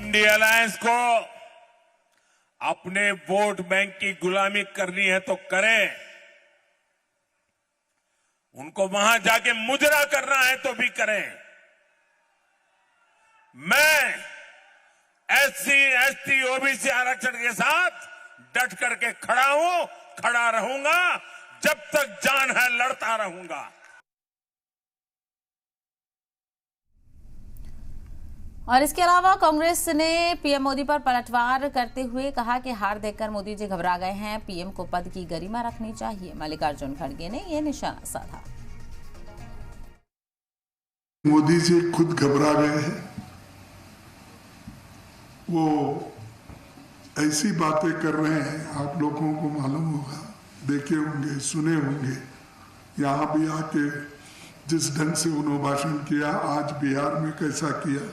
India alliance को अपने vote bank की गुलामी करनी है तो करें, उनको वहां जाके मुजरा करना है तो भी करें। मैं एससी, एसटी, ओबीसी आरक्षण के साथ डट करके खड़ा हूं, खड़ा रहूंगा, जब तक जान है लड़ता रहूंगा। और इसके अलावा कांग्रेस ने पीएम मोदी पर पलटवार करते हुए कहा कि हार देखकर मोदी जी घबरा गए हैं, पीएम को पद की गरिमा रखनी चाहिए। मल्लिकार्जुन खड़गे ने यह निशाना साधा। मोदी जी खुद घबरा गए हैं, वो ऐसी बातें कर रहे हैं, आप लोगों को मालूम होगा, देखे होंगे, सुने होंगे। यहाँ भी आके जिस ढंग से उन्होंने भाषण किया, आज बिहार में कैसा किया,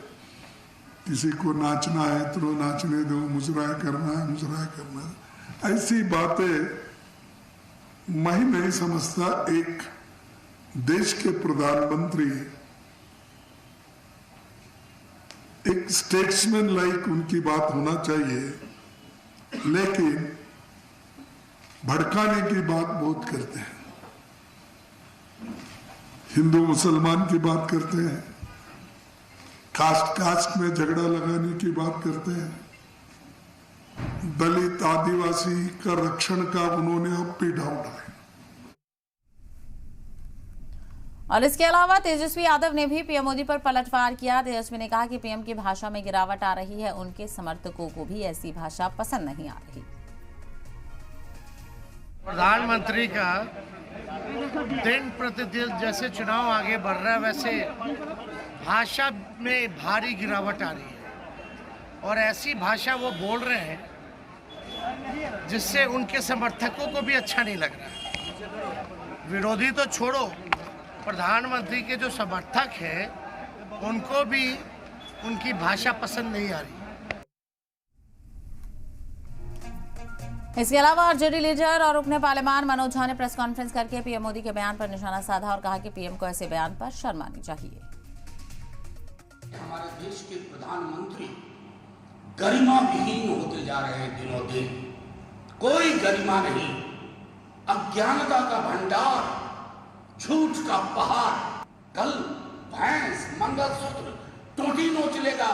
किसी को नाचना है तो नाचने दो, मुजराह करना है मुजराह करना है, ऐसी बातें मैं नहीं समझता। एक देश के प्रधानमंत्री, एक स्टेट्समैन लाइक उनकी बात होना चाहिए, लेकिन भड़काने की बात बहुत करते हैं, हिंदू मुसलमान की बात करते हैं, कास्ट में झगड़ा लगाने की बात करते हैं, दलित आदिवासी का रक्षण का उन्होंने अब पीढ़ा उठाया। और इसके अलावा तेजस्वी यादव ने भी पीएम मोदी पर पलटवार किया। तेजस्वी ने कहा कि पीएम की भाषा में गिरावट आ रही है, उनके समर्थकों को भी ऐसी भाषा पसंद नहीं आ रही। प्रधानमंत्री का दिन प्रतिदिन जैसे चुनाव आगे बढ़ रहा है, वैसे भाषा में भारी गिरावट आ रही है और ऐसी भाषा वो बोल रहे हैं जिससे उनके समर्थकों को भी अच्छा नहीं लग रहा है। विरोधी तो छोड़ो, प्रधानमंत्री के जो समर्थक हैं उनको भी उनकी भाषा पसंद नहीं आ रही। इसके अलावा आरजेडी लीडर और उपने पार्लियामान मनोज झा ने प्रेस कॉन्फ्रेंस करके पीएम मोदी के बयान पर निशाना साधा और कहा कि पीएम को ऐसे बयान पर शर्म आनी चाहिए। हमारे देश के प्रधानमंत्री गरिमा विहीन होते जा रहे हैं दिनों दिन, कोई गरिमा नहीं, अज्ञानता का भंडार, झूठ का पहाड़। कल भैंस, मंगलसूत्र, टोटी नोच लेगा,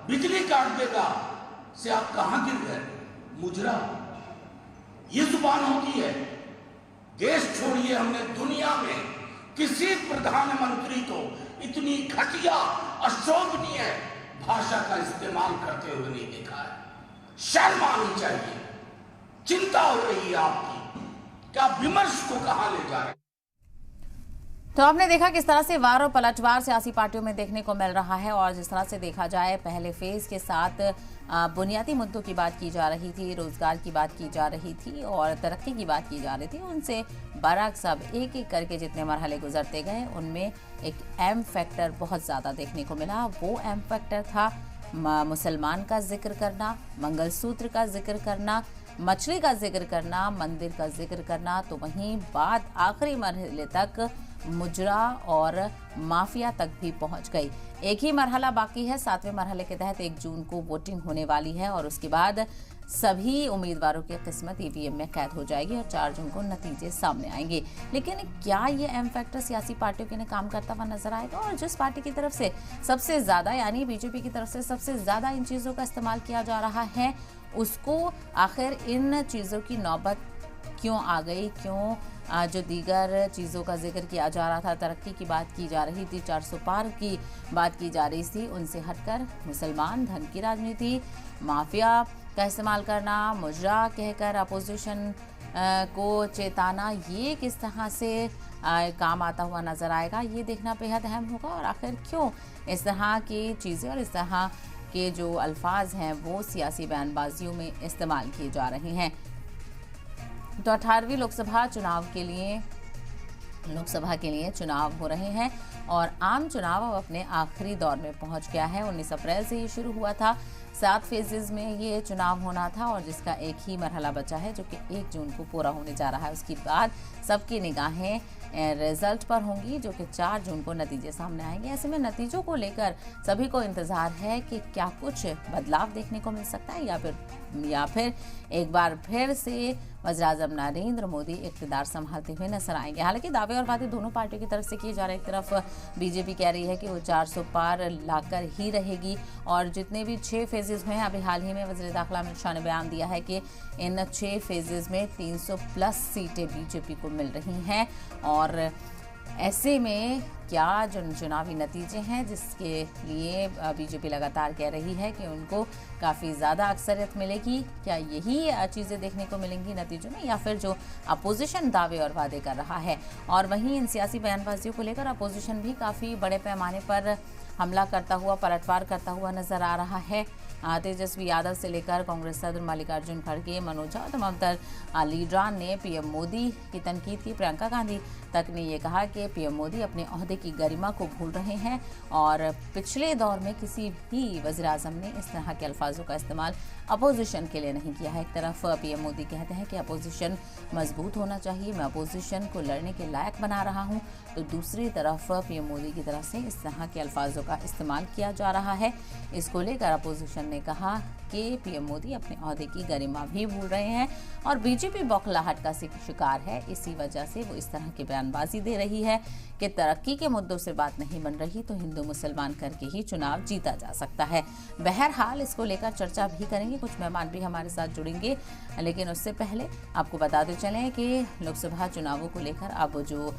बिजली काट देगा से आप कहां गिर गए? मुजरा, ये जुबान होती है। देश छोड़िए, हमने दुनिया में किसी प्रधानमंत्री को इतनी घटिया, अशोभनीय भाषा का इस्तेमाल करते हुए नहीं देखा है। शर्म आनी चाहिए। चिंता हो रही है आपकी, क्या विमर्श को कहां ले जा रहे हैं? तो आपने देखा किस तरह से वार और पलटवार सियासी पार्टियों में देखने को मिल रहा है। और जिस तरह से देखा जाए, पहले फेज के साथ बुनियादी मुद्दों की बात की जा रही थी, रोजगार की बात की जा रही थी और तरक्की की बात की जा रही थी। उनसे बराक सब एक एक करके जितने मरहले गुजरते गए, उनमें एक एम फैक्टर बहुत ज़्यादा देखने को मिला। वो एम फैक्टर था मुसलमान का जिक्र करना, मंगलसूत्र का जिक्र करना, मछली का जिक्र करना, मंदिर का जिक्र करना। तो वहीं बात आखिरी मरहले तक मुजरा और माफिया तक भी पहुंच गई। एक ही मरहला बाकी है, 7वें मरहले के तहत 1 जून को वोटिंग होने वाली है और उसके बाद सभी उम्मीदवारों की किस्मत ईवीएम में कैद हो जाएगी और 4 जून को नतीजे सामने आएंगे। लेकिन क्या ये एम फैक्टर सियासी पार्टियों के लिए काम करता हुआ नजर आएगा? और जिस पार्टी की तरफ से सबसे ज्यादा, यानी बीजेपी की तरफ से सबसे ज्यादा इन चीजों का इस्तेमाल किया जा रहा है, उसको आखिर इन चीजों की नौबत क्यों आ गई? क्यों जो दीगर चीज़ों का जिक्र किया जा रहा था, तरक्की की बात की जा रही थी, 400 पार की बात की जा रही थी, उनसे हटकर मुसलमान, धन की राजनीति, माफिया का इस्तेमाल करना, मुजरा कहकर अपोजिशन को चेताना, ये किस तरह से काम आता हुआ नजर आएगा, ये देखना बेहद अहम होगा। और आखिर क्यों इस तरह की चीज़ें और इस तरह के जो अल्फाज हैं वो सियासी बयानबाजियों में इस्तेमाल किए जा रहे हैं। तो 18वीं लोकसभा के लिए चुनाव हो रहे हैं और आम चुनाव अब अपने आखिरी दौर में पहुंच गया है। 19 अप्रैल से ये शुरू हुआ था, 7 फेजेस में ये चुनाव होना था और जिसका एक ही मरहला बचा है जो कि 1 जून को पूरा होने जा रहा है। उसके बाद सबकी निगाहें रिजल्ट पर होंगी, जो कि 4 जून को नतीजे सामने आएंगे। ऐसे में नतीजों को लेकर सभी को इंतजार है कि क्या कुछ बदलाव देखने को मिल सकता है या फिर एक बार फिर से वज़ीर-ए-आज़म नरेंद्र मोदी इक़्तिदार संभालते हुए नजर आएंगे। हालांकि दावे और वादे दोनों पार्टियों की तरफ से किए जा रहे हैं। एक तरफ बीजेपी कह रही है कि वो 400 पार लाकर ही रहेगी और जितने भी 6 फेजेस हुए हैं, अभी हाल ही में वज़ीर दाखिला अमित शाह ने बयान दिया है कि इन 6 फेजेस में 300 प्लस सीटें बीजेपी को मिल रही हैं। और ऐसे में क्या जो चुनावी नतीजे हैं जिसके लिए बीजेपी लगातार कह रही है कि उनको काफ़ी ज़्यादा अक्सरियत मिलेगी, क्या यही चीज़ें देखने को मिलेंगी नतीजों में, या फिर जो अपोजिशन दावे और वादे कर रहा है। और वहीं इन सियासी बयानबाजियों को लेकर अपोजिशन भी काफ़ी बड़े पैमाने पर हमला करता हुआ, पलटवार करता हुआ नजर आ रहा है। तेजस्वी यादव से लेकर कांग्रेस सदर मल्लिकार्जुन खड़गे, मनोज झा और तमाम लीडरान ने पीएम मोदी की तनकीद की। प्रियंका गांधी तक ने ये कहा कि पीएम मोदी अपने ओहदे की गरिमा को भूल रहे हैं और पिछले दौर में किसी भी वज़ीर-ए-आज़म ने इस तरह के अल्फाजों का इस्तेमाल अपोजिशन के लिए नहीं किया है। एक तरफ पीएम मोदी कहते हैं कि अपोजिशन मजबूत होना चाहिए, मैं अपोजिशन को लड़ने के लायक बना रहा हूं, तो दूसरी तरफ पीएम मोदी की तरफ से इस तरह के अल्फाजों का इस्तेमाल किया जा रहा है। इसको लेकर अपोजिशन ने कहा कि पीएम मोदी अपने ओहदे की गरिमा भी भूल रहे हैं और बीजेपी बौखलाहट का शिकार है। इसी वजह से वो इस तरह की बयानबाजी दे रही है कि तरक्की के मुद्दों से बात नहीं बन रही तो हिंदू मुसलमान करके ही चुनाव जीता जा सकता है। बहरहाल इसको लेकर चर्चा भी करेंगे, कुछ मेहमान भी हमारे साथ जुड़ेंगे, लेकिन उससे पहले आपको बताते चलें कि लोकसभा चुनावों को लेकर अब जो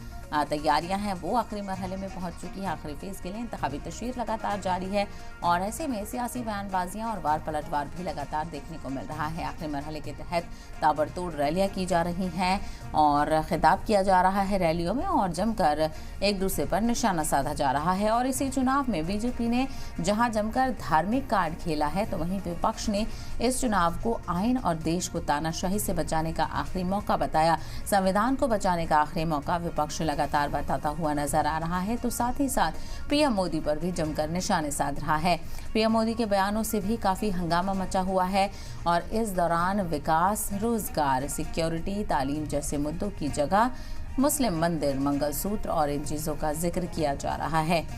तैयारियां हैं वो आखिरी मरहले में पहुंच चुकी है। आखिरी फेज के लिए इंतखाबी तशरीह लगातार जारी है और ऐसे में सियासी बयानबाजियां और वार पलटवार भी लगातार देखने को मिल रहा है। आखिरी मरहले के तहत ताबड़तोड़ रैलियां की जा रही हैं और खिताब किया जा रहा है रैलियों में और जमकर एक दूसरे पर निशाना साधा जा रहा है। और इसी चुनाव में बीजेपी ने जहां जमकर धार्मिक कार्ड खेला है, तो वहीं विपक्ष ने इस चुनाव को आइन और देश को तानाशाही से बचाने का आखिरी मौका बताया। संविधान को बचाने का आखिरी मौका विपक्ष लगातार बताता हुआ नजर आ रहा है, तो साथ ही साथ पीएम मोदी पर भी जमकर निशाने साध रहा है। पीएम मोदी के बयानों से भी काफी हंगामा मचा हुआ है और इस दौरान विकास, रोजगार, सिक्योरिटी, तालीम जैसे मुद्दों की जगह मुस्लिम मंदिर, मंगलसूत्र और इन चीजों का जिक्र किया जा रहा है।